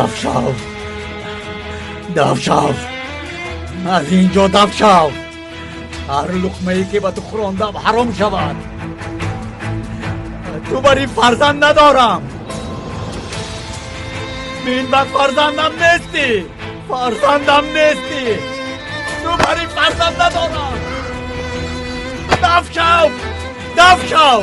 دف شو دف شو از اینجا دف شو هر لقمه ای که به تو خوراندم حرام شود تو برای فرزند ندارم بین بر فرزندم نیستی فرزندم نیستی تو برای فرزند ندارم دف شو دف شو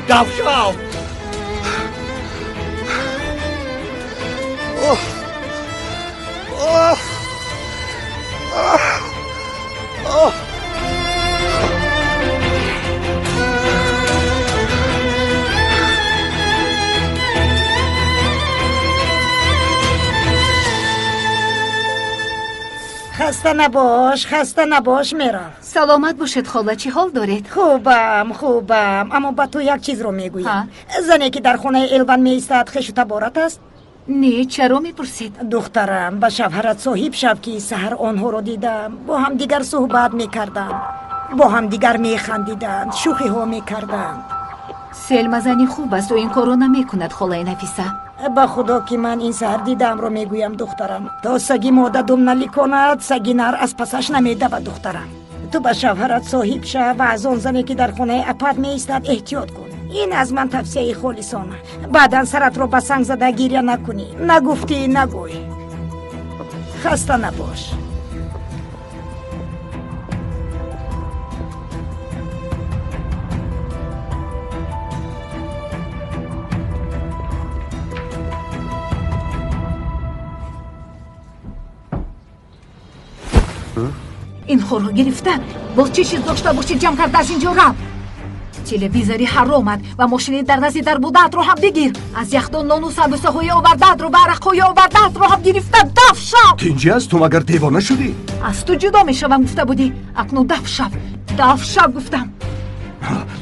دف شو خسته نباش میرم. سلامت باشید خاله، چی حال دارید؟ خوبم اما با تو یک چیز رو میگویم. زنی که در خونه الوان میایستد خوش و تبارت است؟ نه، چرا میپرسید؟ دخترم با شوهرت صاحب شب که سحر آنها رو دیدم با هم دیگر صحبت میکردن با هم دیگر میخندیدن شوخی ها میکردن. سلمزنی خوب است و این کارو نمیکند خاله نفیسه. با خدا که من این سحر دیدم رو میگویم دخترم تا سگی ماده دم نلی کند سگی نر از پسش نمیده. با دخترم تو با شوهرت صاحب شو و از آن زنی که در خونه اپاد میایستد احتیاط کن. این از من توصیه خالصانه. بعدا سرت رو به سنگ زده گریه نکنی. نگفتی نگوی. خسته نباش. این خورو گرفته باز چه چیز داشته باشید جمع کرده از اینجا رفت. تلویزوری حرامت و ماشینی در نزد در بودت رو هم بگیر. از یخدان نان و سبوسه های آوردت رو برق های آوردت رو هم گرفته. دف شو. اینجی از تو مگر دیوانه شدی؟ از تو جدا میشوم گفته بودی. اکنون دف شو گفتم.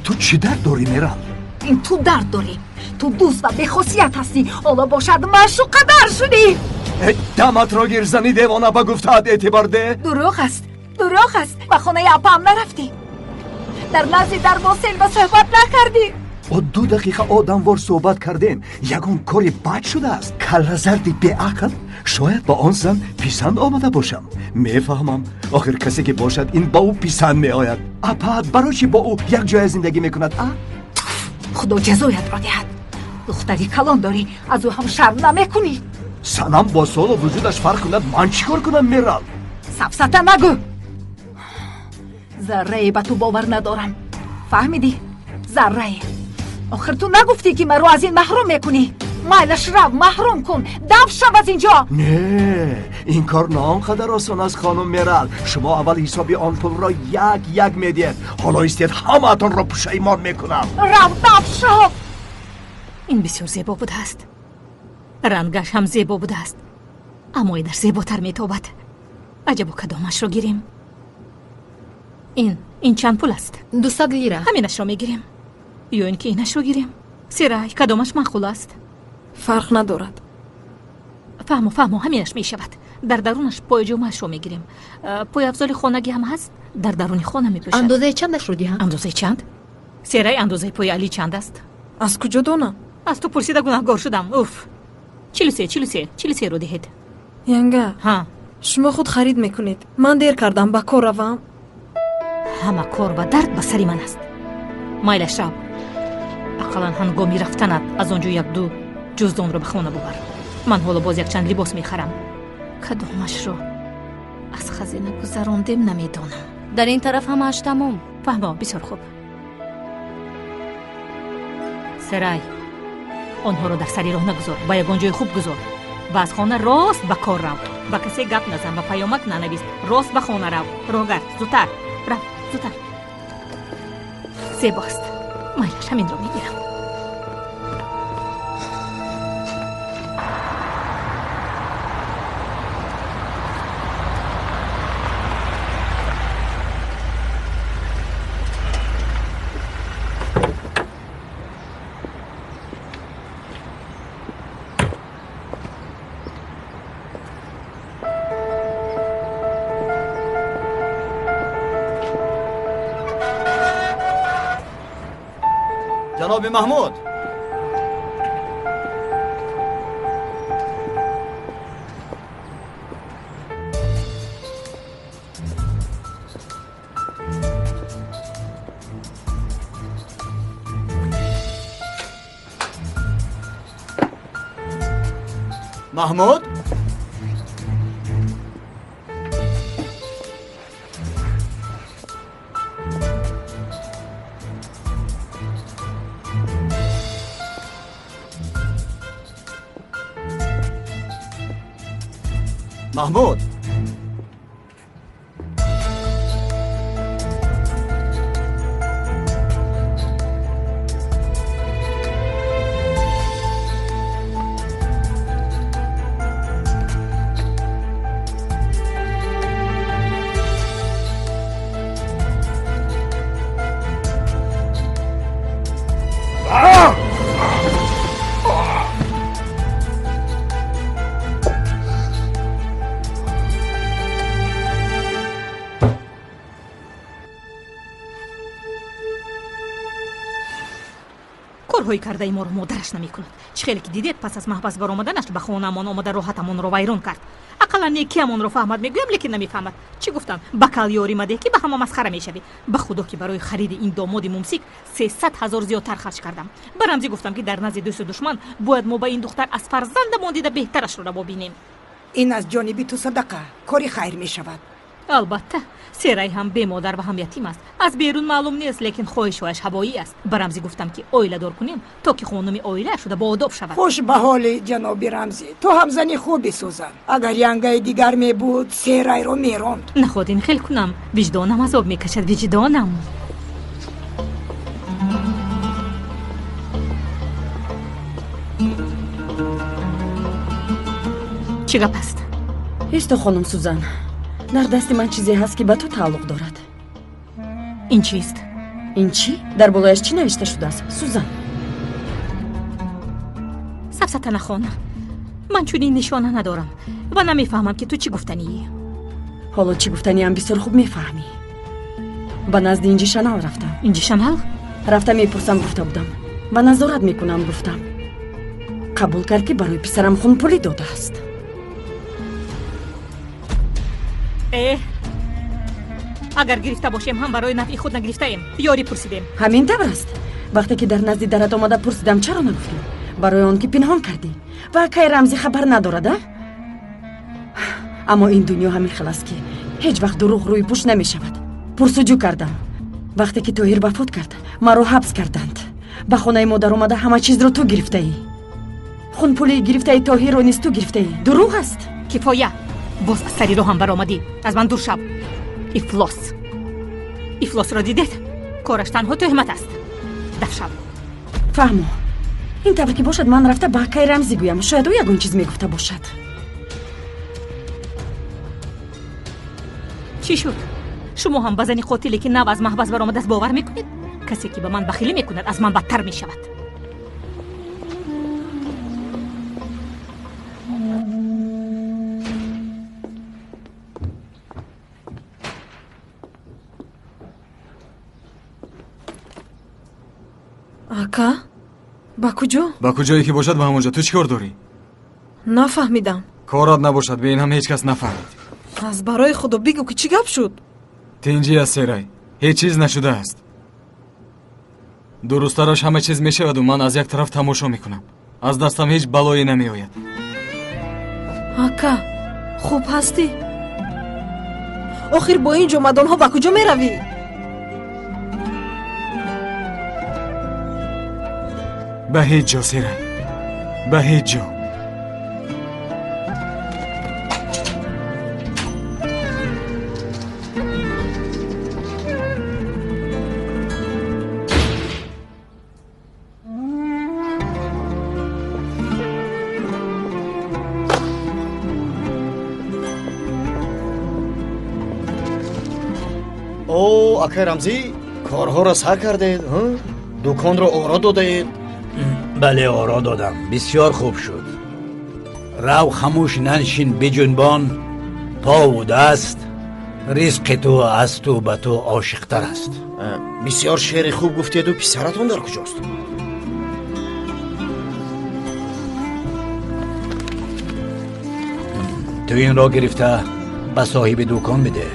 تو چی درد داری میرم؟ این تو درد داری. تو دوست و بخصیت هستی. حالا باشد مشو قدر شدی. دمت را گیر زنی دیوانه با گفتهات اعتبار ده؟ دروغ است به خونه اپا هم نرفتی. در نزد در با سلمه صحبت نکردی. و 2 دقیقه آدموار صحبت کردیم. یگون کاری بد شده است. کل زردی به عقل شاید با آن زن پیسند آمده باشم. میفهمم آخر کسی که باشد این با او پیسند میآید. اپا برای چی با او یک جای زندگی میکند؟ خدا جزایت را دهد. دختری کلان داری از او هم شرم نمیکنی. سنم با سال و وجودش فرق کند من چیکار کنم میرم؟ سفسطه نگو. ذره به تو باور ندارم. فهمیدی؟ ذره. آخر تو نگفتی که من رو از این محروم میکنی؟ مایلش رو محروم کن. دف شو از اینجا. نه این کار نه آنقدر آسان است خانم میرال. شما اول حسابی آن پول را یک میدید. حالا استید همه اتان را پشیمان میکنم. دف شو. این بسیار زیبا بوده است. رنگش هم زیبا بوده است. اما ایدر زیباتر میتابد. عجبا کدامش رو گیریم؟ این چند پول است؟ 200 لیره. همینش رو میگیریم یا اینکه اینش رو گیریم؟ سیرای کدامش معقول است؟ فرق ندارد. فهمو همینش میشود. در درونش پای جمعش رو میگیریم. پای افضل خانگی هم هست. در درون خانه میپوشد. اندازه چندش رو دیدم؟ اندازه چند؟ سیرای اندازه پای علی چند است؟ از کجا دانم؟ از تو پرسیده گناهگار شدم. اوف 43 رو دهید. ینگه ها شما خود خرید میکنید. من دیر کردم با کار روم. همه کار و درد به سری من است. مایل شب اقلا هنگامی رفتنت از آنجا 1-2 جزدان رو به خانه ببر. من حالا باز یک چند لباس میخرم. کدامش رو از خزینه گذراندیم نمیدانم. در این طرف همش تمام. فهمم بسیار خوب. سرای آنها رو در سری راه نگذار. با یگان جای خوب گذار و از خانه راست به کار رو. با کسی گپ نزن و پیامک ننویس. راست به خانه رو. راهگرد زودتر زودتر. زیباست. مایلش همین رو میگیرم. جناب محمود. محمود؟ محمود корҳои кардаи моро модараш намекунад. чӣ хеле ки дидед пас аз маҳбас баромаданаш ба хонаамон омада роҳатамонро вайрон кард. ақаллан некиамонро фаҳмад мегӯям, лекин намефаҳмад. чӣ гуфтанд? бакал ёрӣ мадеҳ ки ба ҳама масхара мешавӣ. ба худо ки барои хариди ин домоди мумсик 300 000 зиёдтар харҷ кардам. ба рамзӣ гуфтам ки дар назди дӯсту душман бояд мо ба ин духтар аз фарзандамон дида беҳтарашро раво бинем. ин аз ҷониби ту садақа кори хайр мешавад. албатта серай ҳам бемодар ва ҳам ятим аст. аз берун маълум нест, лекин хоҳишҳояш ҳавоӣ аст. ба рамзӣ гуфтам ки оиладор кунем то ки хонуми оила шуда боодоб шавад. хуш ба ҳоли ҷаноби рамзӣ. ту ҳам зани хуби сӯзан. агар янгаи дигар мебуд серайро меронд. находин хел кунам. виҷдонам азоб мекашад. виҷдонам. чӣ гап аст? исто хонум сӯзан, дар дасти ман чизе ҳаст ки ба ту тааллуқ дорад. ин чист? ин чӣ? дар болояш чӣ навишта шудааст сӯзан? сафсатанахона, ман чунин нишона надорам ва намефаҳмам ки ту чӣ гуфтании. ҳоло чӣ гуфтаниам бисёр хуб мефаҳмӣ. ба назди инҷи шанал рафтам. инҷи шанал? рафта мепурсам гуфта будам. ва назорат мекунам гуфтам. қабул кард ки барои писарам хунпулӣ додааст. агар гирифта бошем ҳам барои нафъи худ нагирифтаем. ёрӣ пурсидем. ҳамин тавр аст. вақте ки дар назди дарат омада пурсидам чаро нагуфтӣ? барои он ки пинҳон кардӣ. ва кай рамзӣ хабар надорад а? аммо ин дунё ҳамин хел аст ки ҳеҷ вақт дурӯғ рӯи пӯш намешавад. пурсуҷӯ кардам. вақте ки тоҳир вафот кард маро ҳабс карданд. ба хонаи модар омада ҳама чизро ту гирифтаӣ. хунпулии гирифтаи тоҳирро низ ту гирифтаӣ. дурӯғ аст. кифоя. боз аз сари роҳам баромадӣ. аз ман дур шав. ифлосро дидед? кораш танҳо тӯҳмат аст. дафшав. фаҳмо. ин тавр ки бошад ман рафта ба аккаи рамзӣ гӯям. шояд ӯ ягон чиз мегуфта бошад. чӣ шуд? шумо ҳам ба зани қотиле ки нав аз маҳбас баромадааст бовар мекунед? касе ки ба ман бахилӣ мекунад аз ман бадтар мешавад. ака ба куҷо? ба куҷое ки бошад ба ҳамонҷо. ту чӣ кор дорӣ? нафаҳмидам. корат набошад. бе ин ҳам ҳеҷ кас нафаҳмид. аз барои худо бигӯ ки чӣ гап шуд? тинҷӣ аст серай. ҳеҷ чиз нашудааст. дурусттараш ҳама чиз мешаваду ман аз як тараф тамошо мекунам. аз дастам ҳеҷ балое намеояд. ака хуб ҳастӣ? охир бо ин ҷомадонҳо ба куҷо меравӣ? ба ҳеҷ ҷо серай. ба ҳеҷ ҷо. о акай рамзӣ, корҳоро сар кардед? дуконро оро додаед? бале, оро додам. бисёр хуб шуд. рав хамӯш наншин биҷунбон. пову даст. ризқи ту аз ту ба ту ошиқтар аст. бисёр шеъри хуб гуфтеду писаратон дар куҷост? تو این را گرفته به صاحب دکان بده.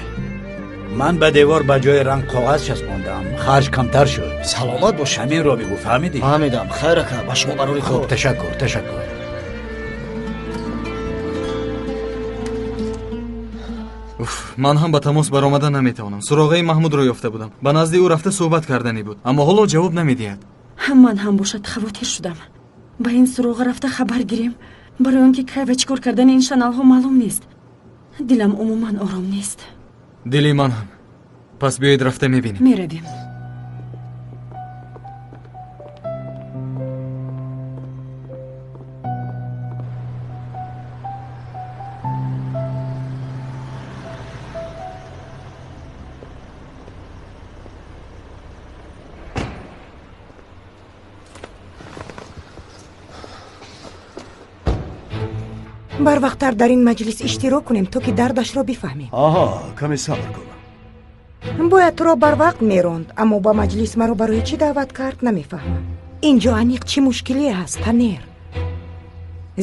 من به دیوار به جای رنگ کاغذ چسباندم، خرج کمتر شد. سلامت باش. همین را بگو، فهمیدی؟ فهمیدم. خیره که به شما برای خوب، خود. تشکر. ман ҳам ба тамос баромада наметавонам. суроғаи маҳмудро ёфта будам. ба назди ӯ рафта суҳбат карданӣ буд, аммо ҳоло ҷавоб намедиҳад. ман ҳам бошад хавотир шудам. ба ин суроға рафта хабар гирем, барои он ки кай ва чӣ кор кардани ин шаналҳо маълум нест. дилам умуман ором нест. дили ман ҳам. пас биёед рафта мебинем. меравем. барвақттар дар ин маҷлис иштирок кунем то ки дардашро бифаҳмем. каме сабр кун. бояд туро барвақт меронд, аммо ба маҷлис маро барои чӣ даъват кард намефаҳмам. инҷо аниқ чӣ мушкилие ҳаст танер?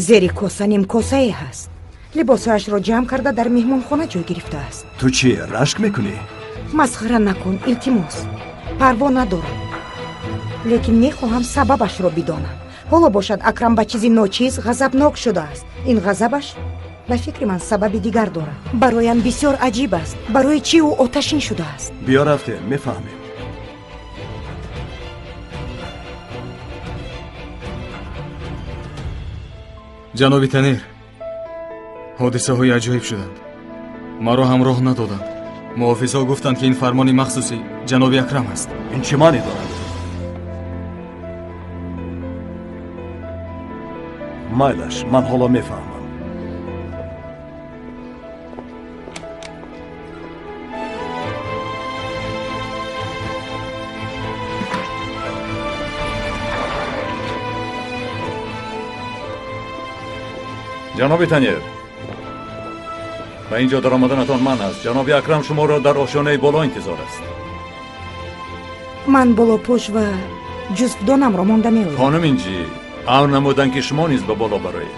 зери коса нимкосае ҳаст. либосҳояшро ҷамъ карда дар меҳмонхона ҷой гирифтааст. ту чӣ рашк мекунӣ? масхара накун, илтимос. парво надорам, лекин мехоҳам сабабашро бидонам. ҳоло бошад акрам ба чизи ночиз ғазабнок шудааст. ин ғазабаш ба фикри ман сабаби дигар дорад. бароям бисёр аҷиб аст. барои чӣ ӯ оташин шудааст? биё рафтем, мефаҳмем. ҷаноби танер, ҳодисаҳои аҷоиб шуданд. маро ҳамроҳ надоданд. муҳофизҳо гуфтанд ки ин фармони махсуси ҷаноби акрам аст. ин чӣ маъне дорад? майлаш, ман ҳоло мефаҳмам. ҷаноби танер, ба ин ҷо даромаданатон ман аст. ҷаноби акрам шуморо дар ошёнаи боло интизор аст. ман болопӯш ва ҷузвдонамро монда меоям. хонум инҷи амр намуданд ки шумо низ ба боло бароед.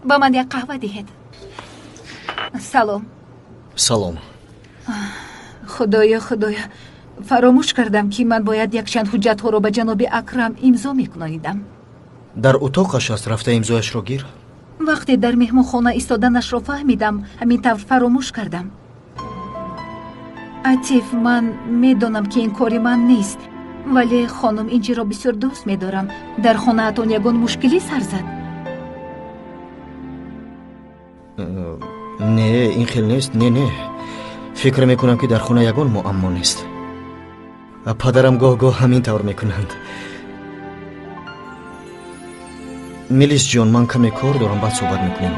ба ман як қаҳва диҳед. салом. салом. худоё фаромӯш кардам ки ман бояд якчанд ҳуҷҷатҳоро ба ҷаноби акрам имзо мекунонидам. дар утоқаш аст, рафта имзояшро гир. вақте дар меҳмонхона истоданашро фаҳмидам, ҳамин тавр фаромӯш кардам. атиф, ман медонам ки ин кори ман нест, вале хонум инҷиро бисёр дӯст медорам. дар хонаатон ягон мушкилӣ сар зад? не, ин хел нест. не фикр мекунам ки дар хона ягон муаммо нест. падарам гоҳ-гоҳ ҳамин тавр мекунанд. милис ҷон, ман каме кор дорам, баъд суҳбат мекунем.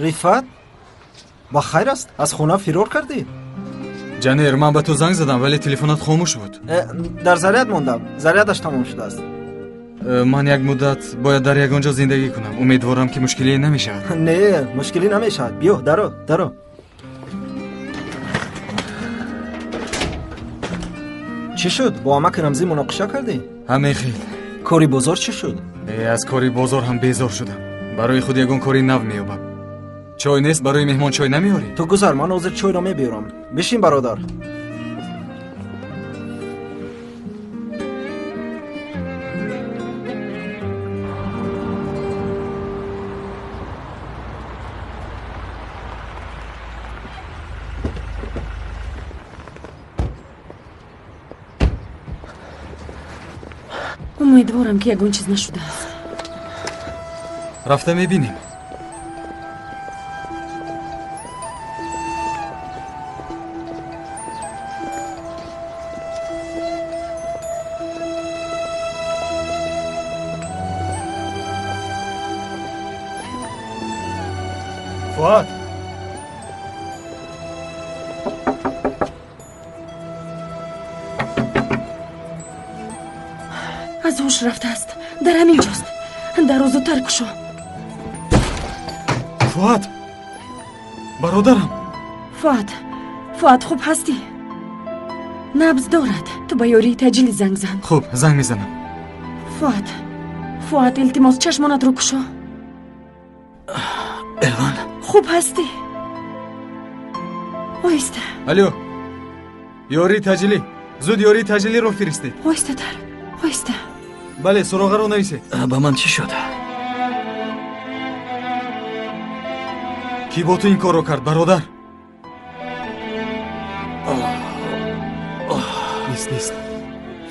рифат, ба хайр аст? аз хона фирор кардӣ? ҷанер, ман ба ту занг задам, вале телефонат хомӯш буд. дар заряд мондам. зарядаш тамом шудааст. ман як муддат бояд дар ягон ҷо зиндагӣ кунам. умедворам ки мушкилие намешавад. не, мушкилӣ намешавад. биё, даро. чӣ шуд? бо амаки рамзӣ муноқиша кардӣ? ҳамин хел. кори бозор чӣ шуд? аз кори бозор ҳам безор шудам. барои худ ягон кори нав меёбам. чой нест? барои меҳмон чой намеорӣ? ту гузар, ман ҳозир чойро мебиёрам. бишин бародар. умедворам ки ягон чиз нашудааст. рафта мебинем. فؤاد از هوش رفته است. در همینجاست. در رو زودتر کشو. فؤاد برادرم. فؤاد خوب هستی؟ نبض دارد. تو با یاری تجلی زنگ زن. خوب زنگ میزنم. فؤاد التماس چشمانت رو کشو. الوان خوب هستی؟ وایسته. الو یاری تجلی، زود یاری تجلی رو فرستید. وایسته در وایسته. بله سراغ رو نویسید. با من چی شد؟ کی با تو این کار رو کرد برادر؟ نیست.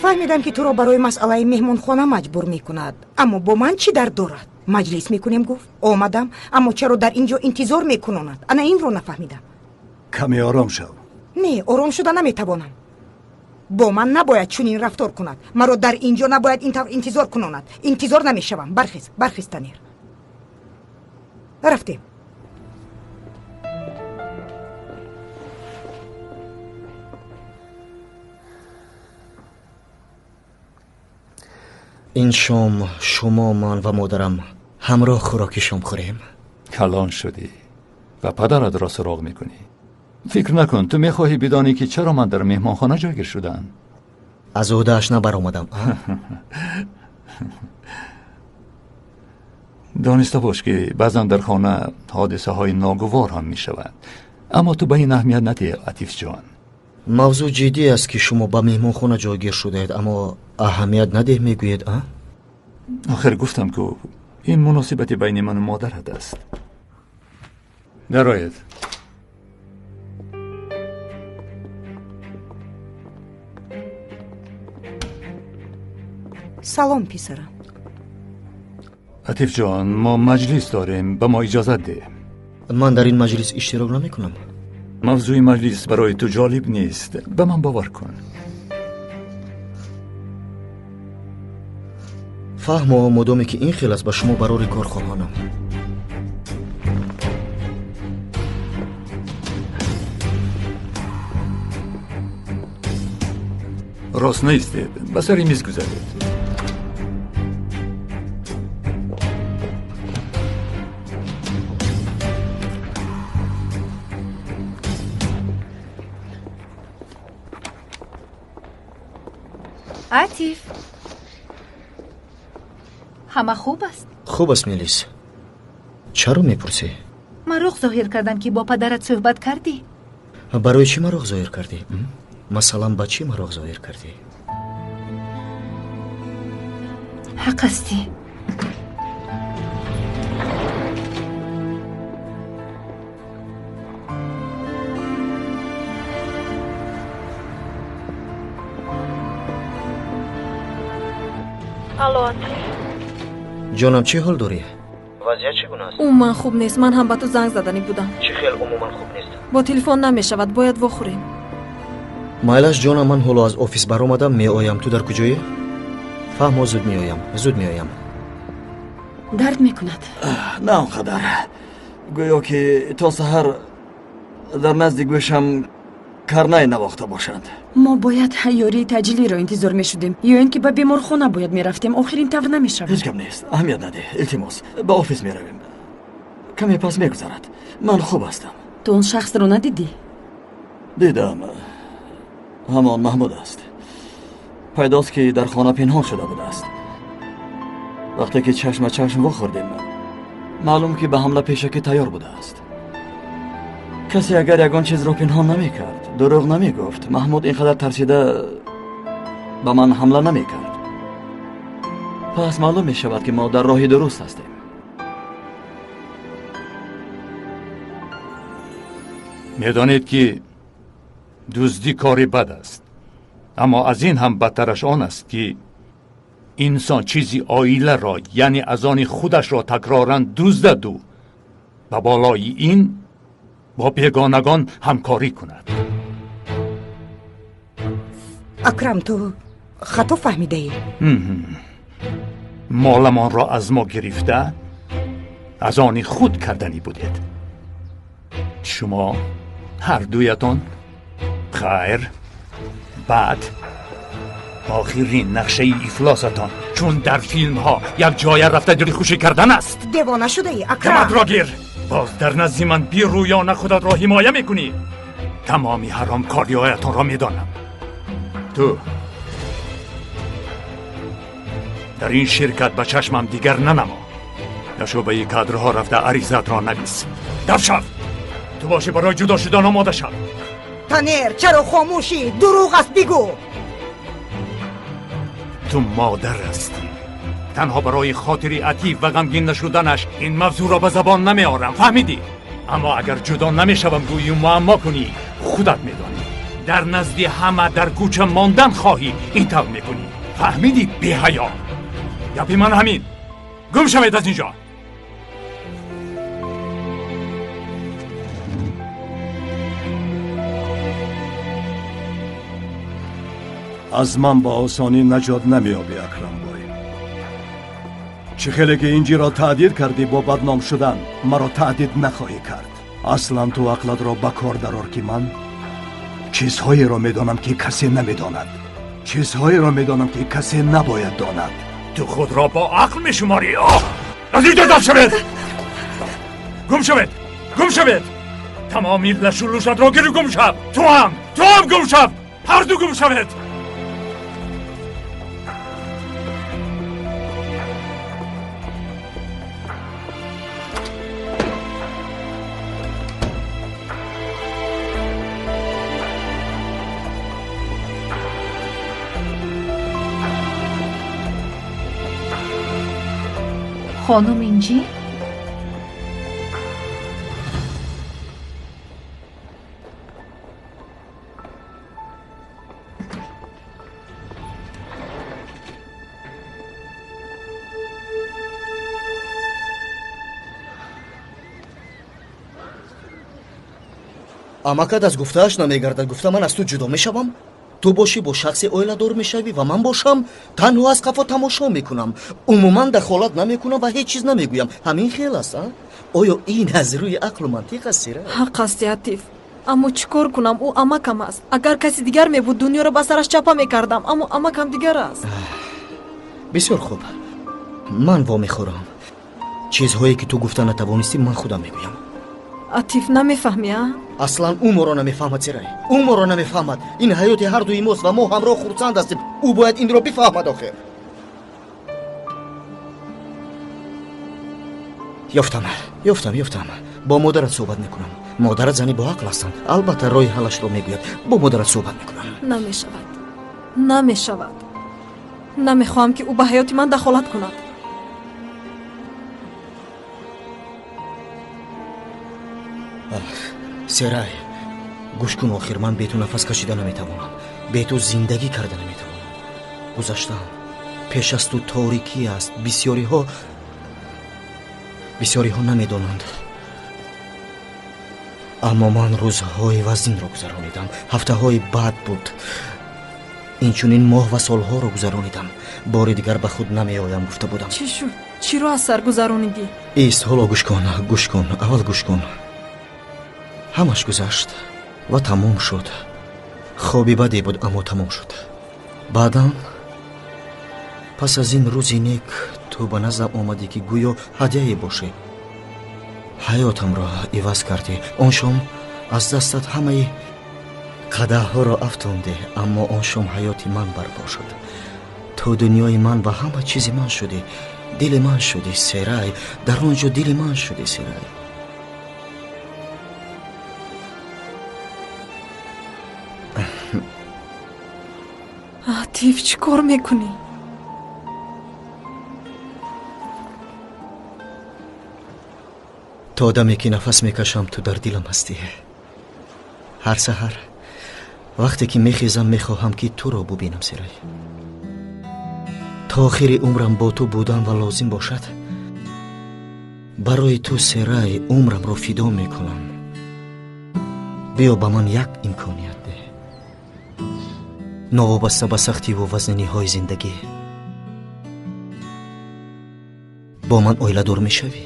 فهمیدم که تو رو برای مسئله مهمون خانه مجبور میکند، اما با من چی درد دارد؟ مجلس میکنیم گفت آمدم، اما چرا در اینجا انتظار میکنند؟ انا این رو نفهمیدم. کمی آرام شو. نه آرام شده نمیتوانم. با من نباید چنین رفتار کند. مرا در اینجا نباید این طور انتظار کنند. انتظار نمیشوم. برخیز تنیر. رفتیم. این شام شما من و مادرم همراه خوراک شام خوریم. کلان شدی و پدرت را سراغ میکنی. فکر نکن تو میخواهی بدانی که چرا من در مهمانخانه جایگیر شدم. از عهده‌اش نبر آمدم. دانسته باش که بعضا در خانه حادثه های ناگوار هم میشود، اما تو به این اهمیت ندهی عطیف جان. موضوع جدی است که شما به مهمانخانه جایگیر شدید اما اهمیت نده میگویید. آخر گفتم که این مناسبت بین من و مادرت است. درآید. سلام پسرم. عطیف جان ما مجلس داریم، به ما اجازه ده. من در این مجلس اشتراک نمی کنم. موضوع مجلس برای تو جالب نیست، به من باور کن. فهم و مدامی که این خیلی است به شما برای کار خواهانم. راست نیستید، به سر میز گذارید. عطیف همه خوب است؟ خوب است میلیس. چرا میپرسی؟ من رخ ظاهر کردم که با پدرت صحبت کردی. برای چی من رخ ظاهر کردی؟ مثلا با چی من رخ ظاهر کردی؟ حق استی. الو جانم چی حال داری؟ وضعیت چگونه است؟ من خوب نیست. من هم به تو زنگ زدنی بودم. چی خیلی عموما خوب نیست. با تلفن نمیشود، باید بخوریم. مایلش جانم من حالا از آفیس برآمدم، می آیم. تو در کجایی؟ فهم زود می آیم. درد میکند؟ نه آنقدر. گویا که تا سحر در نزد گوشم کرنه نواخته باشند. ما باید یاری تجلی را انتظار میشدیم یا اینکه به بیمارخانه باید میرفتیم. آخرین طور نمیشود. هیچ کم نیست، اهمیت نده. التماس به آفیس میرویم. کمی پس میگذرد. من خوب هستم. تو اون شخص رو ندیدی؟ دیدم. همان محمود است. پیداست که در خانه پنهان شده بوده است. وقتی که چشم واخوردیم معلوم که به حمله پیشکی تیار بوده است. کسی اگر یگان چیز را پنهان نمی کرد، دروغ نمی گفت، محمود اینقدر ترسیده به من حمله نمی کرد. پس معلوم می شود که ما در راه درست هستیم. میدانید که دزدی کاری بد است، اما از این هم بدترش آن است که انسان چیزی عائله را یعنی از آن خودش را تکراراً دزدد و به بالای این با بیگانگان همکاری کند. اکرم تو خطا فهمیده ای؟ مالمان را از ما گرفته از آن خود کردنی بودید. شما هر دویتان خیر بعد آخرین نقشه افلاستان چون در فیلم ها یک جای رفته دل خوشی کردن است. دیوانه شده ای اکرم. دمت را گیر. باز در نزد من بی رویانه خودت را حمایه میکنی. تمامی حرام کاریایتان را میدانم. تو در این شرکت به چشمم دیگر ننما. در شعبه کادرها رفته عریضت را نویس. دف شو. تو باشی برای جدا شدن آماده شو. تنیر چرا خاموشی؟ دروغ است بگو. تو مادر هستی. تنها برای خاطر عطیف و غمگین نشدنش این موضوع را به زبان نمی آورم. فهمیدی؟ اما اگر جدا نمی شوم روی معما کنی خودت میدانی در نزد همه در کوچه ماندن خواهی. این طور میکنی. فهمیدی بی حیا؟ گپی من همین. گم شوید از اینجا. از من با آسانی نجات نمیابی اکرم بای. چه خیلی که اینجی را تعدید کردی با بدنام شدن مرا تعدید نخواهی کرد. اصلا تو عقلت را بکار درار که من چیزهایی را میدانم که کسی نمیداند. چیزهایی را میدانم که کسی نباید داند. تو خود را با عقل میشماری. از اینجا دست شوید. گم شوید. گم شوید. تمامی لشولوشت را گیرو گم شو. تو هم گم شو. هر دو گم شوید. خانم اینجی؟ амакат аз гуфтааш намегардад. гуфта ман аз ту ҷудо мешавам. ту бошӣ бо шахсе оиладор мешавӣ ва ман бошам танҳо аз қафо тамошо мекунам. умуман дахолат намекунам ва ҳеҷ чиз намегӯям. ҳамин хел аст. оё ин аз рӯи ақлу мантиқ аст? сира ҳақ асти атиф, аммо чӣ кор кунам? ӯ амакам аст. агар каси дигар мебуд дунёро ба сараш чапа мекардам, аммо амакам дигар аст. бисёр хуб, ман вомехӯрам. чизҳое ки ту гуфта натавонистӣ ман худам мегӯям. атиф намефаҳмӣ? аслан ӯ моро намефаҳмад. сирай ӯ моро намефаҳмад. ин ҳаёти ҳардуи мост ва мо ҳамроҳ хурсанд ҳастем. ӯ бояд инро бифаҳмад. охир ёфтам. бо модарат суҳбат мекунам. модарат зани бо ақл ҳастанд. албатта роҳи ҳалашро мегӯяд. бо модарат суҳбат мекунам. намешавад. намехоҳам ки ӯ ба ҳаёти ман дахолат кунад. серай гӯш кун. охир ман бе ту нафас кашида наметавонам. бе ту зиндагӣ карда наметавонам. гузаштаам пеш аз ту торикӣ аст. бисёриҳо намедонанд. аммо ман рӯзҳои вазнинро гузаронидам. ҳафтаҳои бад буд. инчунин моҳ ва солҳоро гузаронидам. бори дигар ба худ намеоям гуфта будам. чӣ шуд? чиро аз сар гузаронидӣ? ист ҳоло гӯш кун. аввал гӯш кун. ҳамаш гузашт ва тамом шуд. хоби баде буд, аммо тамом шуд. баъдан пас аз ин рӯзи нек ту ба наздам омадӣ ки гӯё ҳадияе бошӣ. ҳаётамро иваз кардӣ. он шом аз дастат ҳамаи қадаҳҳоро афтондӣ. аммо он шом ҳаёти ман барпо шуд. ту дунёи ман ва ҳама чизи ман шудӣ. дили ман шудӣ. серай дар он ҷо дили ман шудӣ. серай атиф, чӣ кор мекунӣ? то даме ки нафас мекашам ту дар дилам ҳастӣ. ҳар саҳар вақте ки мехезам мехоҳам ки туро бубинам. серай то охири умрам бо ту будан ва лозим бошад. барои ту серай умрамро фидо мекунам. биё ба ман як имконият де. новобаста ба сахтиву вазниниҳои зиндагӣ бо ман оиладор мешавӣ?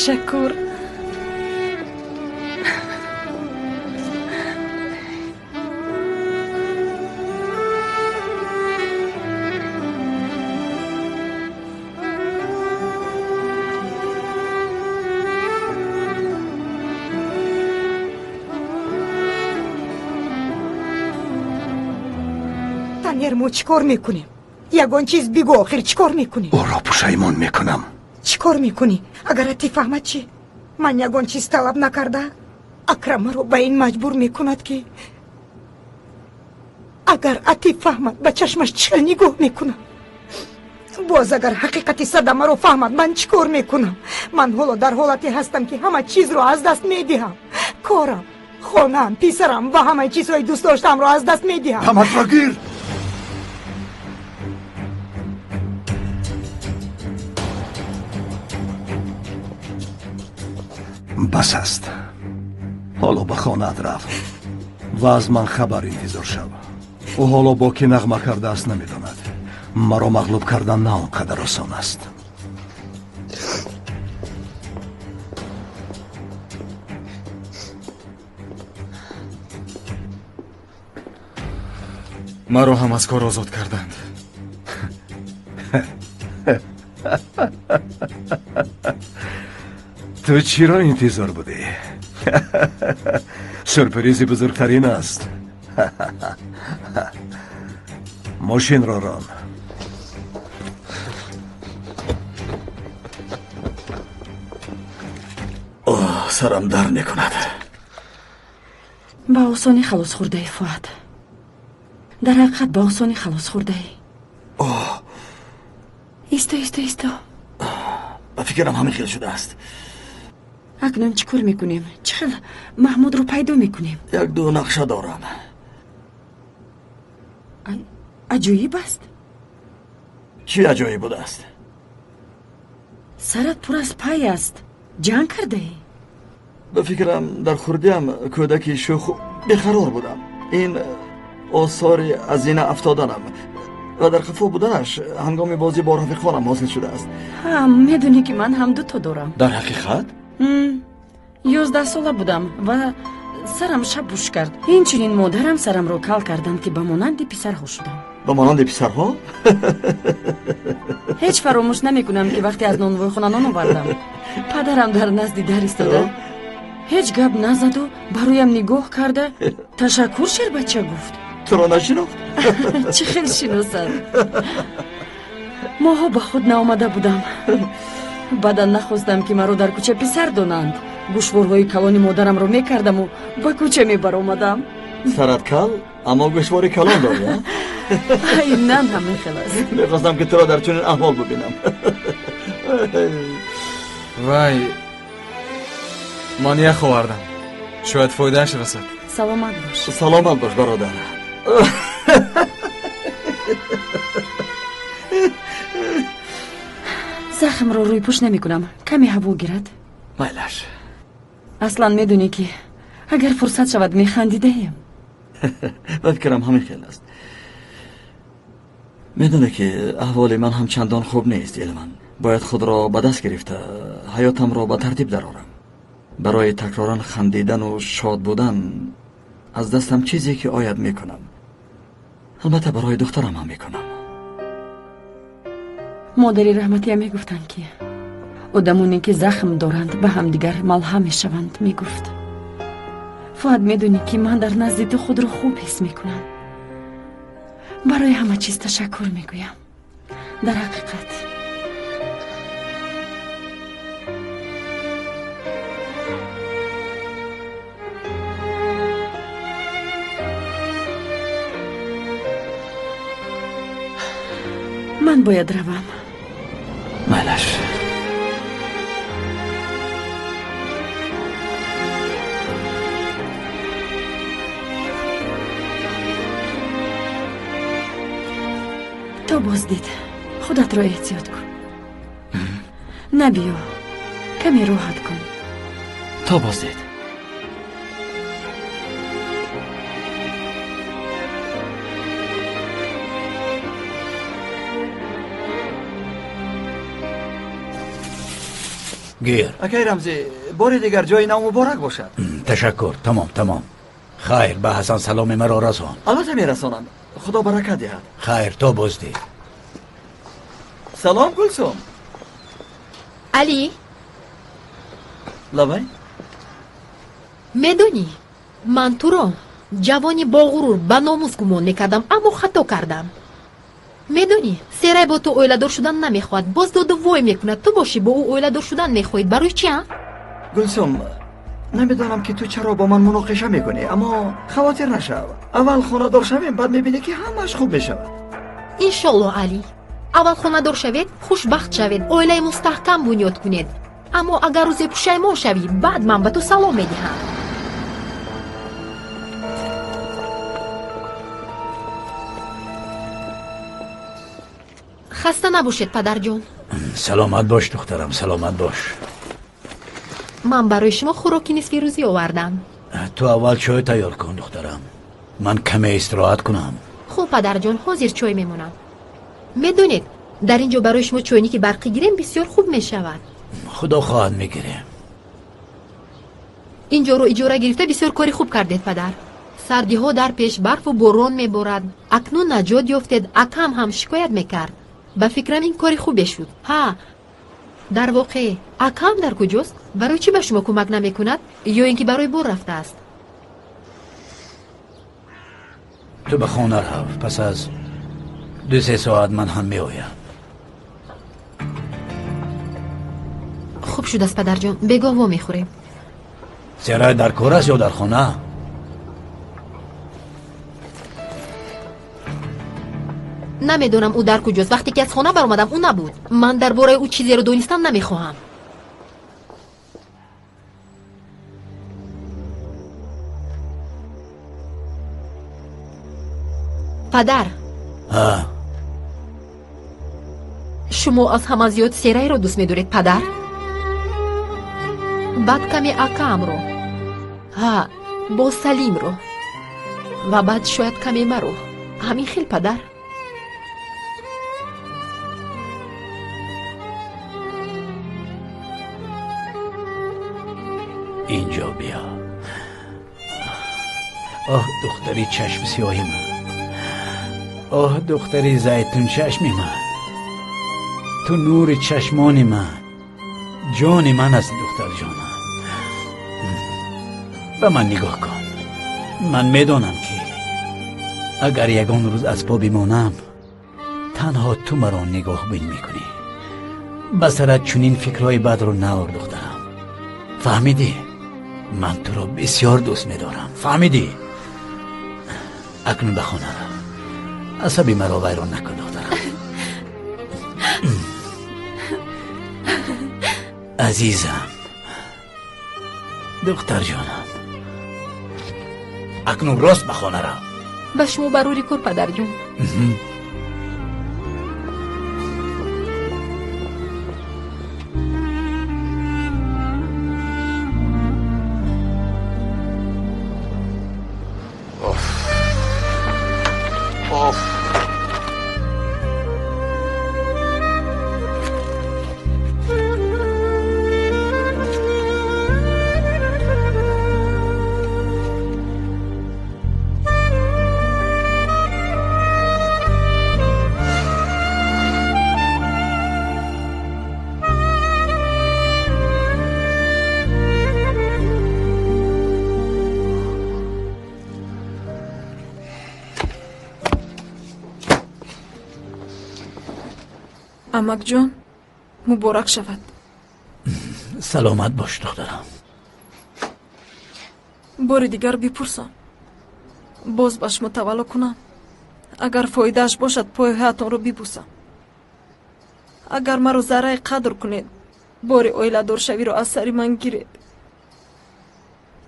تشکر. تنیر ما چیکار میکنیم؟ یگان چیز بگو آخر چیکار میکنی؟ او را پشیمان میکنم. چیکار میکنی؟ اگر اتی فهمد چی؟ من یگان چیز طلب نکرده اکرم رو به این مجبور میکند که اگر اتی فهمد به چشمش چه نگاه میکنم. باز اگر حقیقتی صدمه رو فهمد من چیکار میکنم؟ من حالا در حالتی هستم که همه چیز رو از دست میدهم. کارم، خانم، پسرم و همه چیزهای دوست داشتم رو از دست میدهم. همت را گیر. بس است. حالا به خانه رفت و از من خبر انتظار شو. او حالا با که نغمه کرده است نمیداند. مرا مغلوب کردن نه آنقدر آسان است. مرا هم از کار آزاد کردند. تو چی را انتظار بودی؟ سرپریزی بزرگترین است. ماشین را ران. سرم در میکند. با آسانی خلاص خورده ای فؤاد. در حقیقت با آسانی خلاص خورده ای. ایستا. به فکرم همه خیل شده است. اکنون چی کار میکنیم؟ چه محمود رو پیدا میکنیم؟ یک دو نقشه دارم. عجایب است. چی عجایب بوده است؟ سرت پر از پای است. جنگ کرده ای؟ به فکرم در خوردیم کودکی شوخ بخرار بودم. این آثار از این افتادنم و در خفا بودنش هنگام بازی با رفیقانم حاصل شده است. میدونی که من هم 2 دارم. در حقیقت؟ 11 ساله بودم و سرم شب بوش کرد. این چنین مادرم سرم رو کال کردند که به مانند پسرها شدم. به مانند پسرها؟ هیچ فراموش نمی کنم که وقتی از نانوای خونه نان آوردم پدرم در نزد در ایستاده هیچ گپ نزد و برایم نگاه کرده تشکر شیر بچه گفت. تو را نشناخت؟ چه خیلی شناسد. ماها به خود نآمده بودم. بعدا نخواستم که مرا در کوچه پسر دانند. گوشوارهای کلان مادرم رو میکردم و به کوچه میبر آمدم. سرت کل اما گوشوار کلان داری؟ اینم همین خلاص. میخواستم که تو را در چنین احوال ببینم. وای من یخ آوردم. شاید فایدهش رسد. سلامت باش. سلامت باش برادر. زخم رو روی پوش نمی کنم. کمی هوا گیرد. میلش. اصلا میدونی که اگر فرصت شود میخندیده ایم. بفکرم همین خیلی است. میدونه که احوال من هم چندان خوب نیست. من باید خود را به دست گرفته حیاتم را به ترتیب درآورم. برای تکرارا خندیدن و شاد بودن از دستم چیزی که آید میکنم. البته برای دخترم هم میکنم. مادری رحمتی هم میگفتن که آدمانی که زخم دارند به هم دیگر ملهم میشوند. میگفت فؤاد میدونی که من در نزد تو خود رو خوب حس میکنم. برای همه چیز تشکر میگویم. در حقیقت من باید روم. میلش. تو بازدید خودت را احتیاط کن. نبیو کمی راحت کن. تا بازدید. گیر. اکای رمزی بار دیگر جای نو مبارک باشد. تشکر. تمام. خیر، به حسن سلام مرا رسان. البته میرسانم. خدا برکت دهد. خیر، تو بازدی. سلام گلسوم. علی لبای میدونی من تو رو جوانی با غرور به ناموس گمان میکردم اما خطا کردم. میدونی سرای با تو اویلادور شدن نمیخواد، باز دو وای میکنه تو باشی با او اویلادور شدن میخواید. برای چی؟ گلسوم نمیدونم که تو چرا با من مناقشه میکنی، اما خاطر نشو. اول خونه دار شویم بعد میبینی که همش خوب میشود. انشالله علی. اول خونه دار شوید، خوشبخت شوید، اویله مستحکم بنیاد کنید. اما اگر روزی پشیمان شوی بعد من به تو سلام میدهم. خسته نباشید پدر جون. سلامت باش دخترم، سلامت باش. من برای شما خوراکی نصف روزی آوردم. تو اول چای تیار کن دخترم، من کمی استراحت کنم. خوب پدر جون، حاضر چای میمونم. میدونید در اینجا برای شما چایونی که برقی گیریم بسیار خوب میشود. خدا خواهد میگیریم. اینجا رو اجاره گرفته بسیار کاری خوب کردید پدر. سردی ها در پیش، برف و باران میبارد. اکنون نجات یافتید. اکم هم شکایت میکرد. به فکرم این کاری خوبی شد. ها در واقع اکم در کجاست؟ برای چی به شما کمک نمیکند؟ یا اینکه برای بار رفته است؟ تو به خانه رو، پس از 2-3 ساعت من هم میآیم. خوب شد است پدر جان، بگاه وا میخوریم. سرای در کار است یا در خانه؟ نمیدونم او در کجاست. وقتی که از خانه برآمدم او نبود. من درباره او چیزی رو دونستن نمیخواهم. پدر شما از همه زیاد سرای رو دوست می‌دارید پدر؟ بعد کمی اکام رو، با سلیم رو، و بعد شاید کمی مرو. همین خیلی پدر. اینجا بیا. آه دختری چشم سیاهی من، آه دختری زیتون چشمی من، تو نور چشمان من، جان من هستی دختر جانم. به من نگاه کن. من میدانم که اگر یگان روز از پا بمانم تنها تو مرا نگاه بین میکنی. بسرت چنین فکرهای بد رو نار دخترم. فهمیدی؟ من تو رو بسیار دوست میدارم. فهمیدی؟ اکنون به خانه رو. عصبی مرا ویران نکن دخترم. عزیزم، دختر جانم، اکنون راست به خانه رو. به شما بروری کر پدر جون. امک جان مبارک شود. سلامت باش دخترم. بار دیگر بپرسم، باز باش متولا کنم. اگر فایدهش باشد پای هاتون رو ببوسم. اگر مرا ذره قدر کنید بار اویله دار شوی رو از سری من گیرید.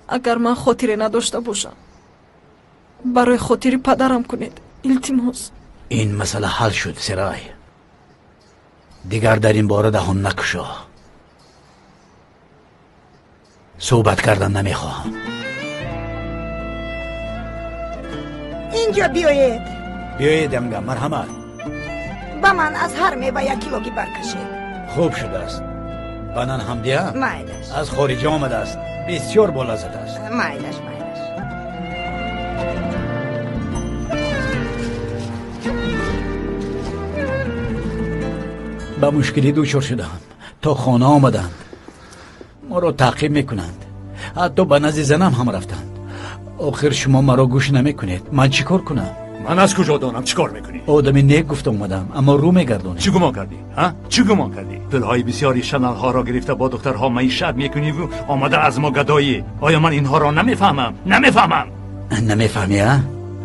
اگر من خاطری نداشته باشم برای خاطری پدرم کنید. التماس. این مسئله حل شد سرای. دیگر در این باره دهان نکشا. صحبت کردن نمیخواهم. اینجا بیایید. بیایید امگم. مرحمت. با من از هر میوه 1 کیلوگی برکشید. خوب شده است. بنان حمدیه مایلش از خارج آمده است، بسیار بلازت است. مایلش به مشکلی دوچار شدم. تا خانه آمدند، ما را تعقیب میکنند، حتی به نزد زنم هم رفتند. آخر شما مرا گوش نمیکنید. من چیکار کنم؟ من از کجا دانم چیکار میکنی؟ آدمی نیک گفته اومدم، اما رو میگردونی. چی گمان کردی؟ چی گمان کردی؟ دلهای بسیاری شنل ها را گرفته با دخترها معیشت میکنی و آمده از ما گدایی. آیا من اینها را نمیفهمم؟ نمیفهمی ها؟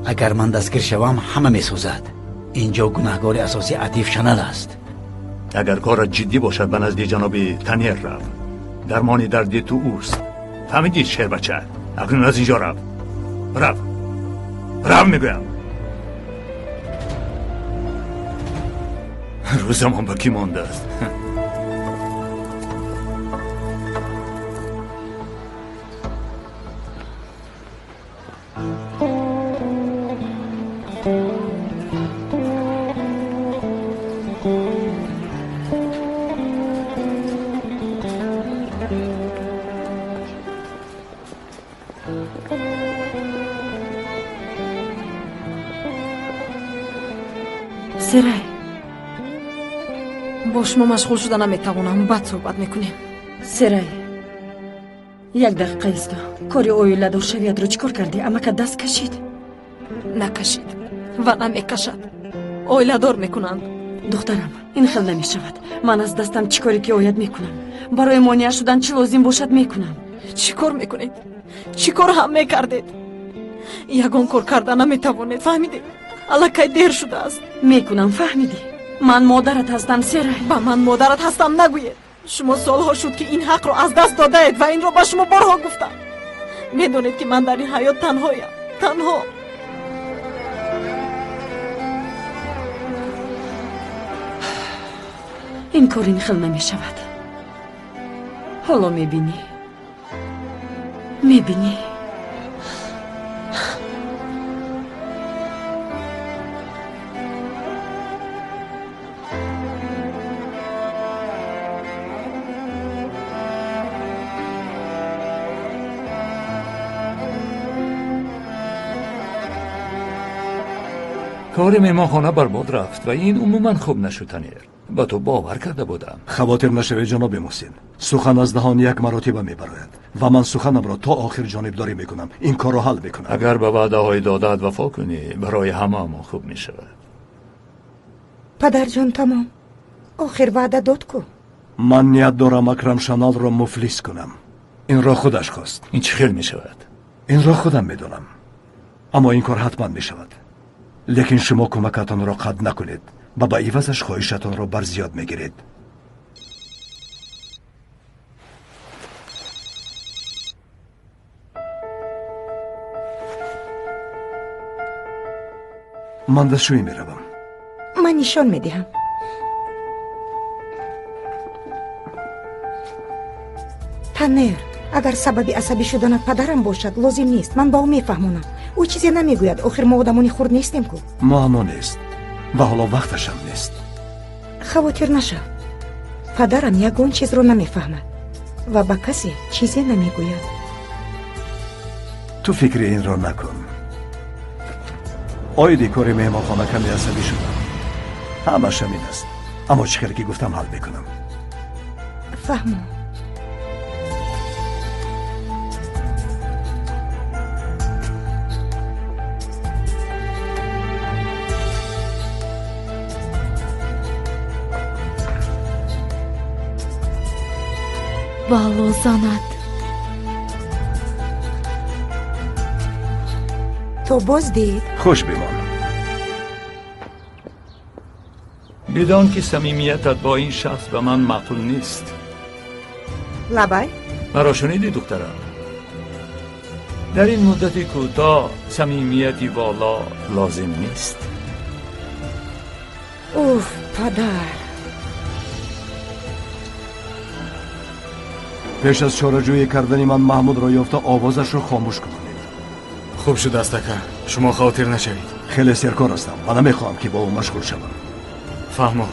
اگر من دستگیر شوم همه میسوزد. اینجا گناهکار اساسی عطیف شنل است. اگر کار جدی باشد به نزد جناب تنیر رو. درمانی درد تو اوست. فهمیدی شیر بچه؟ اکنون از اینجا رو میگویم. روزمان با کی مانده است؟ سرای با شما مشغول شده نمیتوانم. بد صحبت میکنیم. سرای یک دقیقه ایستا. کاری اویله دار شوید رو چیکار کردی؟ اما که دست کشید؟ نکشید و نمیکشد. اویله دار میکنند. دخترم این خیل نمیشود. من از دستم چیکاری که اوید میکنم. برای مانع شدن چی لازم باشد میکنم. چیکار میکنید؟ چیکار هم میکردید؟ یگان کار کردن نمیتوانید. فهمیدید؟ الکی دیر شده است. میکنم. فهمیدی؟ من مادرت هستم سرای. با من مادرت هستم نگوید. شما سالها شد که این حق رو از دست داده اید و این رو با شما بارها گفتم. میدونید که من در این حیات تنهایم. تنها. این کار این خیل نمی شود. حالا میبینی. کار مهمانخانه برباد رفت و این عموما خوب نشد تنیر. با تو باور کرده بودم. خواطر نشوید جناب محسن. سخن از دهان یک مرتبه میبراید و من سخنم را تا آخر جانبداری میکنم. این کار را حل میکنم. اگر به وعده های دادت وفا کنی برای همه ما خوب میشود. پدر جان تمام. آخر وعده داد کو. من نیت دارم اکرم شنال را مفلس کنم. این را خودش خواست. این چه خیل میشود؟ این را خودم میدونم. اما این کار حتما میشود. لیکن شما کمکتان را قطع نکنید و با عوضش خواهشتان را بر زیاد میگیرید. من دستشویی میروم. من نشان میدهم. تنیر، اگر سبب عصبی شدن پدرم باشد لازم نیست. من با او میفهمونم. او چیزی نمیگوید. آخر ما آدمانی خورد نیستیم کو. معنا نیست و حالا وقتش هم نیست. خواطر نشو. پدرم یگان چیز رو نمیفهمد و با کسی چیزی نمیگوید. تو فکر این را نکن. آیدی کاری مهمانخانه کمی عصبی شدم. همش همین است. اما چیکار که گفتم حل میکنم. فهمو. بالو زند. تو باز دید؟ خوش بمان. بدان که صمیمیتت با این شخص به من معقول نیست. لبای؟ مرا شنیدی دخترم؟ در این مدت کوتاه صمیمیتی والا لازم نیست. اوف پدر. پیش از چاره‌جویی کردن من محمود را یافته آوازش را خاموش کنید. خوب شد دستکه. شما خاطر نشوید. خیلی سرکار هستم و نمیخواهم که با او مشغول شوم. فهمو.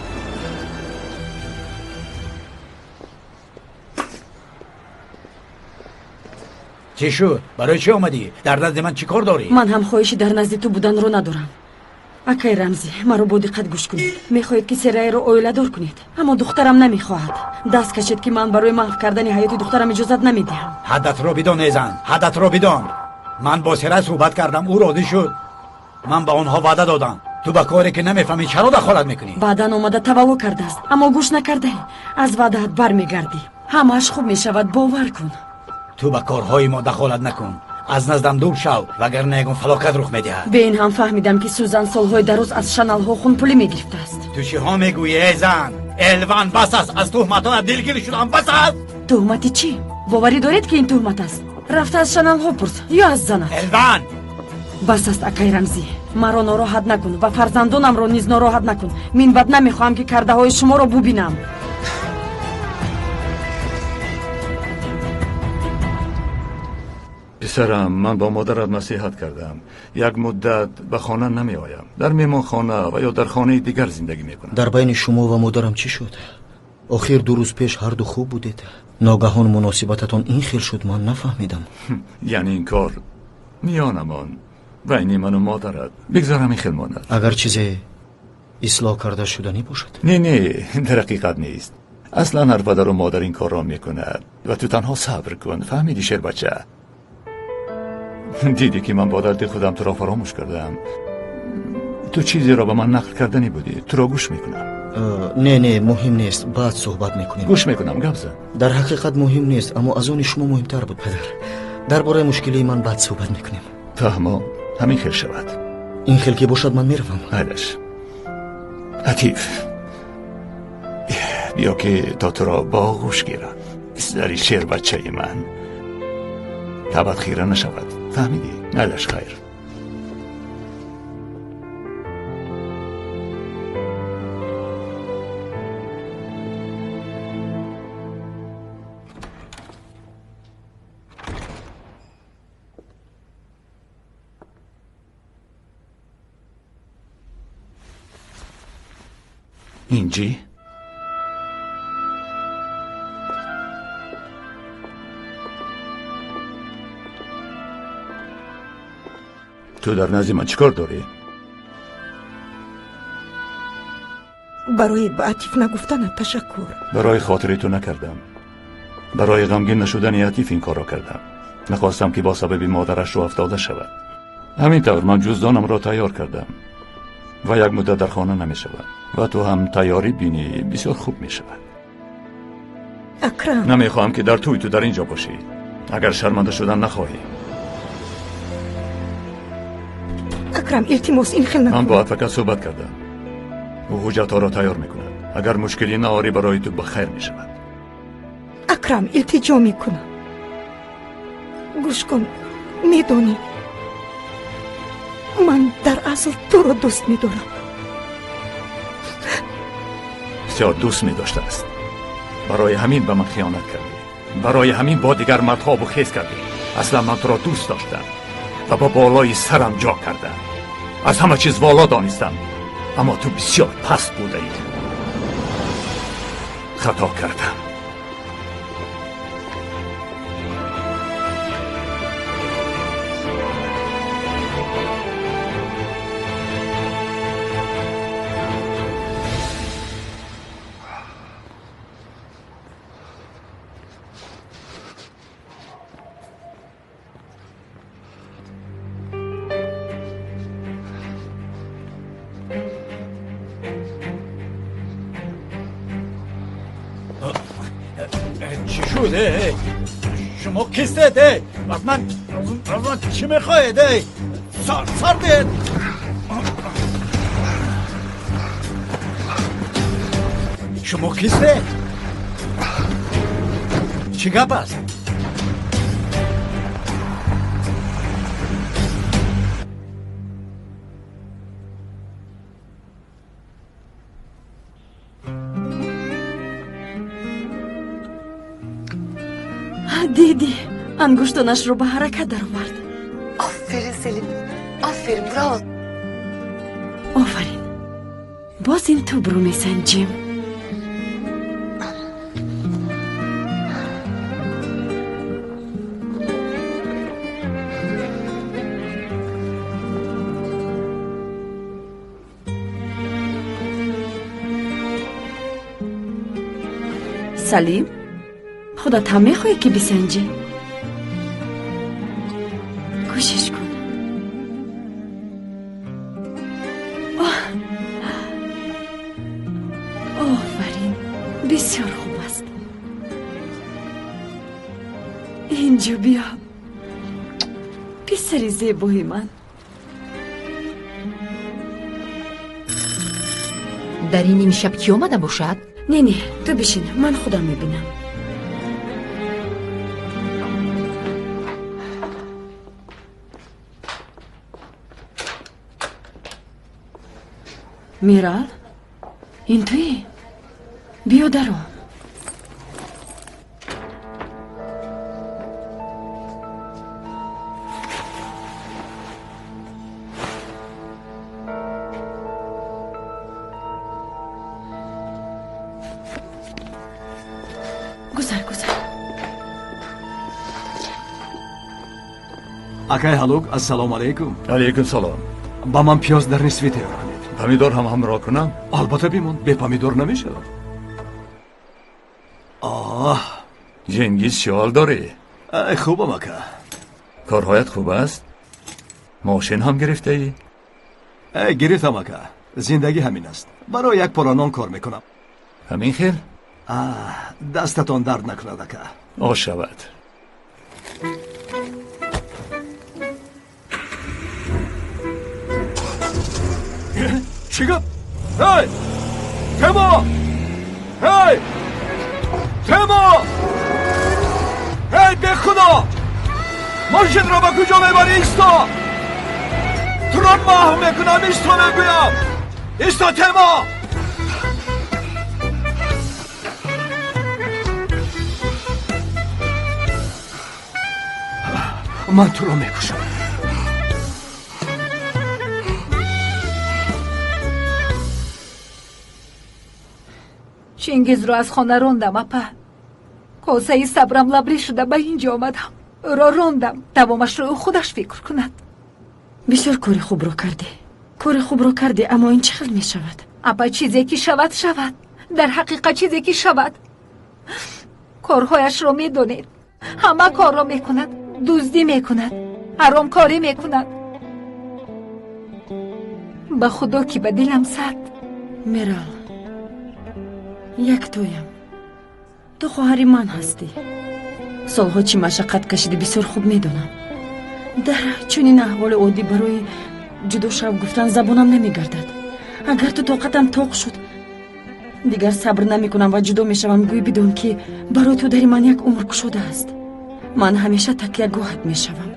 چی شد؟ برای چی آمدی؟ در نزد من چی کار داری؟ من هم خواهشی در نزد تو بودن رو ندارم. اکای رمزی، مرا با دقت گوش کنید. میخواهید که سرای رو اویله دار کنید، اما دخترم نمیخواهد. دست کشید که من برای محو کردن حیات دخترم اجازت نمیدهم. حدت رو بدان زن، حدت رو بدان. من با سرای صحبت کردم، او راضی شد. من به آنها وعده دادم. تو با کاری که نمیفهمی چرا دخالت میکنی؟ بعدن اومده تباهو کرده است، اما گوش نکرده. از وعدهت برمیگردی، همش خوب میشود، باور کن. تو با کارهای ما دخالت نکن. از نزدم دور شو، وگرنه یگون فلاکت رخ میدهد. به این هم فهمیدم که سوزن سالهای دراز از شنل ها خون پولی میگرفته است. تو چی ها میگویی ای زن؟ الوان بس است، از تهمت‌ها دلگیر شدم، بس است. تهمتی چی؟ باوری دارید که این تهمت است؟ رفته از شنل ها پرس یا از زنت؟ الوان بس است اکای رمزی، مرا ناراحت نکن و فرزندانم را نیز ناراحت نکن. من بد نمیخواهم که کرده های شما را ببینم. پسرم، من با مادرت نصیحت کردم یک مدت به خانه نمی آیم. در میمان خانه و یا در خانه دیگر زندگی میکنم. در بین شما و مادرم چی شد؟ آخر 2 روز پیش هر دو خوب بودید. ناگهان مناسبتتان این خیل شد، من نفهمیدم. یعنی این کار میانمان بین من و مادرت بگذارم این خیل ماند. اگر چیزی اصلاح کرده شدنی باشد؟ نه در حقیقت نیست. اصلا هر پدر و مادر این کار را میکند و تو تنها صبر کن. فهمیدی شیر بچه؟ دیدی که من با درد خودم تو را فراموش کردم. تو چیزی را به من نقل کردنی بودی. تو را گوش میکنم. نه مهم نیست، بعد صحبت میکنیم. گوش میکنم گبزه. در حقیقت مهم نیست، اما از اون شما مهمتر بود پدر. درباره مشکلی من بعد صحبت میکنیم. تمام، همین خیل شود. این خیل که باشد من میروم. حالش عطیف، بیا که تا تو را با آغوش گیرم. بسیاری شیر بچه من، تبت خیره نشود. فهمیدی؟ حالش خیر. اینجی؟ تو در نزد من چیکار داری؟ برای به عطیف نگفتن تشکر. برای خاطری تو نکردم. برای غمگین نشدن عطیف این کار را کردم. نخواستم که با سبب مادرش رو افتاده شود. همینطور من جزدانم را تیار کردم و یک مدت در خانه نمی شود و تو هم تیاری بینی بسیار خوب می شود. اکرم، نمی خواهم که در تو در اینجا باشی. اگر شرمنده شدن نخواهی. اکرم التماس این خیلی نکن. من با فقط صحبت کردم. او حجت ها را تیار می کند. اگر مشکلی ناری برای تو بخیر می شود. اکرم التجا می کنم، گوش کن. میدونی من در اصل تو را دوست می دارم. بسیار دوست می داشته است. برای همین به من خیانت کردی. برای همین با دیگر مردها بخیز کردی. اصلا من تو را دوست داشتم و با بالای سرم جا کردم. از همه چیز والا دانستم، اما تو بسیار پست بوده ای. خطا کردم. چی شده؟ شما کیستید؟ از من چی میخواید؟ سر دید. شما کیستید؟ چی گپ است؟ دیدی انگشتانش رو به حرکت در آورد. آفرین سلیم، آفرین، براو. آفرین. باز این تو برو میسنجیم. салим худат ҳам мехоҳӣ ки бисанҷӣ кӯшиш кун офарин бисёр хуб аст инҷо биё писари зебои ман дар ин имшаб кӣ омада бошад? не ту бишин ман худам мебинам мирал ин туи биё даро гузар акай ҳалук ассалому алайкум. алайкум салом. ба ман пиёз дар нисфи тайёр кунед. помидор ҳам ҳамроҳ кунам? албатта бимон, бе помидор намешавад. ҷингиз шиол дорӣ? хубам ака. корҳоят хуб аст? мошин ҳам гирифтаӣ? гирифтам ака. зиндагӣ ҳамин аст. барои як пора нон кор мекунам. ҳамин хел? дастатон дард накунад ака. ош шавад. чӣ гап? ҳей! темо! ҳей! темо! ҳей, бехудо! мошинро ба куҷо мебарӣ? исто! туро маҳв мекунам, исто мегӯям! исто, темо! ман туро мекушам. чингизро аз хона рондам апа. косаи сабрам лабрӣ шуда ба инҷо омадам. ӯро рондам давомашро ӯ худаш фикр кунад. бисёр кори хубро кардӣ, аммо ин чӣ хел мешавад? апа, чизе ки шавад шавад. дар ҳақиқат чизе ки шавад. корҳояшро медонед. ҳама корро мекунад. дуздӣ мекунад. ҳаромкорӣ мекунад. ба худо ки ба дилам сад. мерал, як тоям. ту хоҳари ман ҳастӣ. солҳо чӣ машаққат кашидӣ бисёр хуб медонам. дар чунин аҳволи оддӣ барои ҷудо шав гуфтан забонам намегардад. агар ту тоқатам тоқ шуд, дигар сабр намекунам ва ҷудо мешавам. гӯй бидон ки барои ту дари ман як умр кушода аст. ман ҳамеша такягоҳат мешавам.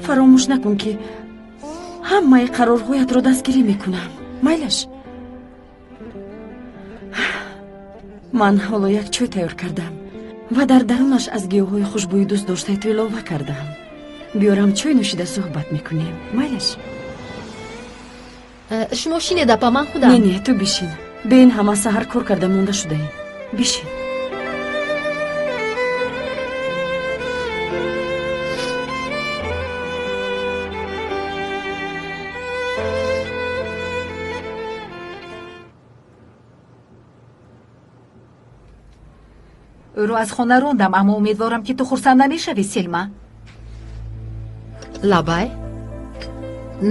фаромӯш накун ки ҳамаи қарорҳоятро дастгирӣ мекунам. майлаш? ман ҳоло як чой тайёр кардам ва дар дарунаш аз гиёҳҳои хушбӯи дӯст доштаи ту илова кардам. биёрам чой нӯшида суҳбат мекунем. майлаш? шумо шинед апа, ман худам. не ту бишин. бе ин ҳама саҳар кор карда монда шудаем. бишин. ӯро аз хона рондам, аммо умедворам ки ту хурсанд намешавӣ, Селма. лабай?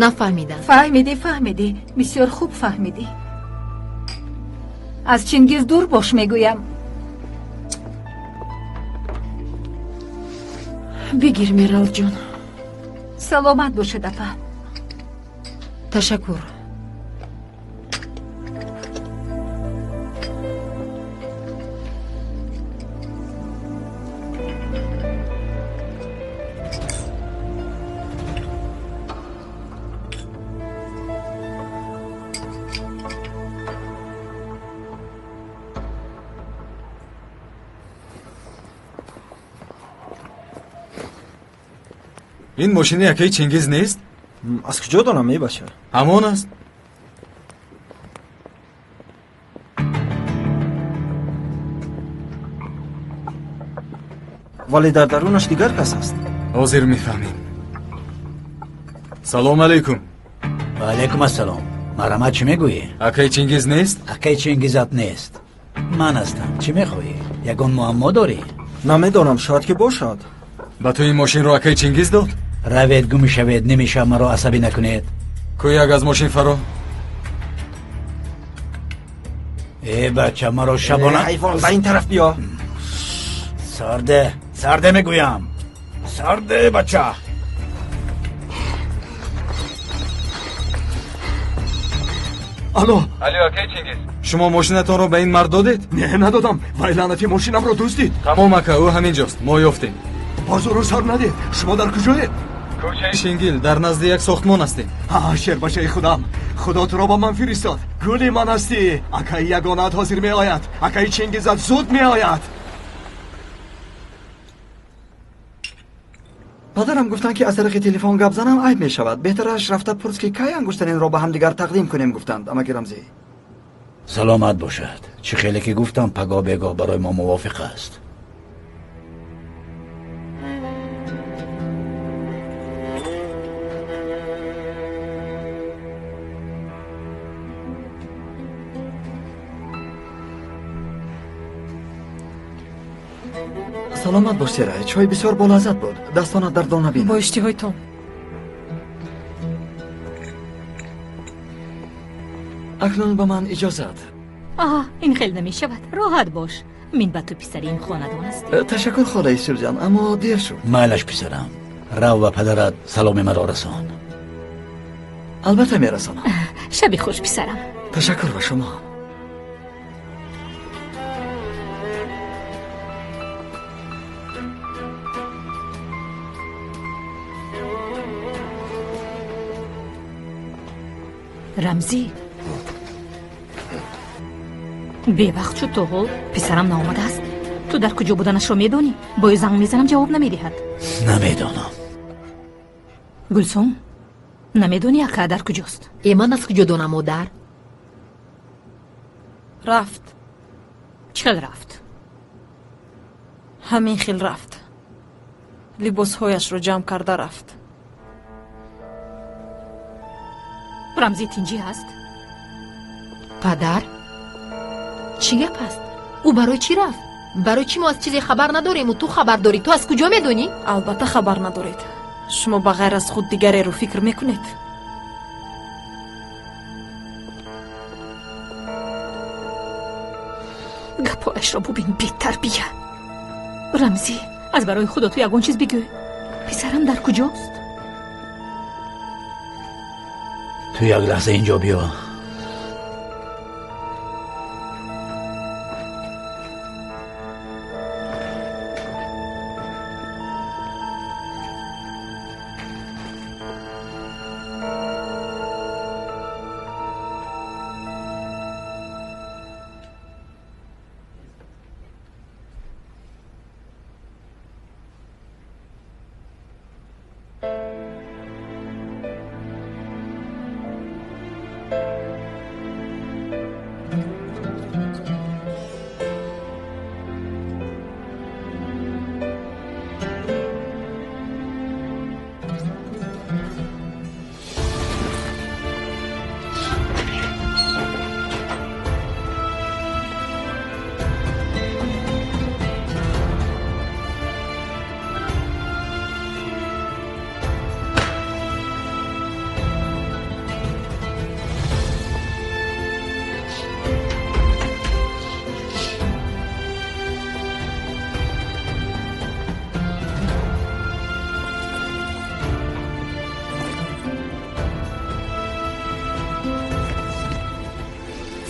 нафаҳмидам. фаҳмидӣ. бисёр хуб фаҳмидӣ. аз Чингиз дур бош мегӯям. бигир мерал ҷон. саломат бошед апа. ташаккур. ин мошини якаи Чингиз нест? аз куҷо донам мебаша? ҳамон аст. вале дар дарунаш дигар кас аст. ҳозир мефаҳмем. салом алайкум. ва алайкум ассалом. марамат чӣ мегӯӣ? акаи Чингиз нест? акаи Чингизат нест. من هستم. چی میخوایی؟ یگان معما داری؟ نمیدانم، شاید که باشد. به تو این ماشین رو اکی چنگیز داد؟ روید گم شوید، نمیشه مرا عصبی نکنید. کو یک از ماشین فرا؟ ای بچه مرا شبانه حیوان به این طرف بیا. سرده میگویم، سرده بچه. الو اکی چنگیز، شما ماشینتان رو به این مرد دادید؟ نه ندادم، ولی لعنتی ماشینم رو دزدید. تمام اکا، او همینجاست، ما یافتیم. بازو رو سر نده. شما در کجایید؟ کوچه شینگیل در نزد یک ساختمان هستیم. شیر باشه خودم، خدا تو را با من فرستاد. گلی من هستی. اکای یگانت حاضر می آید، اکای چنگیزت زود می آید. پدرم گفتن که از طریق تلفن گپ زنم عیب می شود. بهترش رفته پرس که کی انگشترین را به هم دیگر تقدیم کنیم گفتند. اما رمزی سلامت باشد. چه خیلی که گفتم پگاه بگاه برای ما موافق است. سلامت باش سیرای، چای بسیار با لذت بود. دستانت دردان نبینم. با اشتهای تو. اکنون به من اجازت. این خیلی نمی شود. راحت باش. من به تو پسری این خاندان است. تشکر خاله سیل جان، اما دیر شد. مالش پسرم، رو و پدرت سلام مرا رسان. البته می رسانم. شبی خوش پسرم. تشکر به شما. رمزی به وقت شد تو پسرم نامده است. تو در کجا بودنش رو میدونی؟ با زنگ میزنم جواب نمیدهد. نمیدونم. گلسوم نمیدونی اکا در کجاست؟ من از کجا دونم مادر؟ رفت. چقدر رفت؟ همین خیل رفت. لباس هایش رو جمع کرده رفت. رمزی تینجی هست؟ پدر؟ چی گپ است؟ او برای چی رفت؟ برای چی ما از چیزی خبر نداریم و تو خبر داری؟ تو از کجا میدونی؟ البته خبر ندارید. شما بغیر از خود دیگری رو فکر میکنید. گپایش را ببین بی تربیه. رمزی از برای خدا تو یگون چیز بگو. پسرم در کجاست؟ تو یک لحظه اینجا بیا.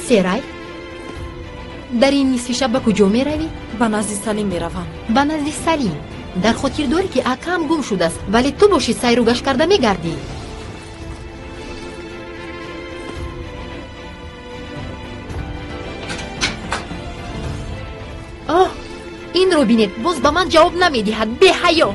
سیرای در این نصف شب به کجا می روی؟ به نزد سلیم می روم. به نزد سلیم؟ در خاطر داری که اکم گم شده است ولی تو باشی سیر و گشت کرده می گردی. این رو بینید باز به من جواب نمی دهد. به حیا.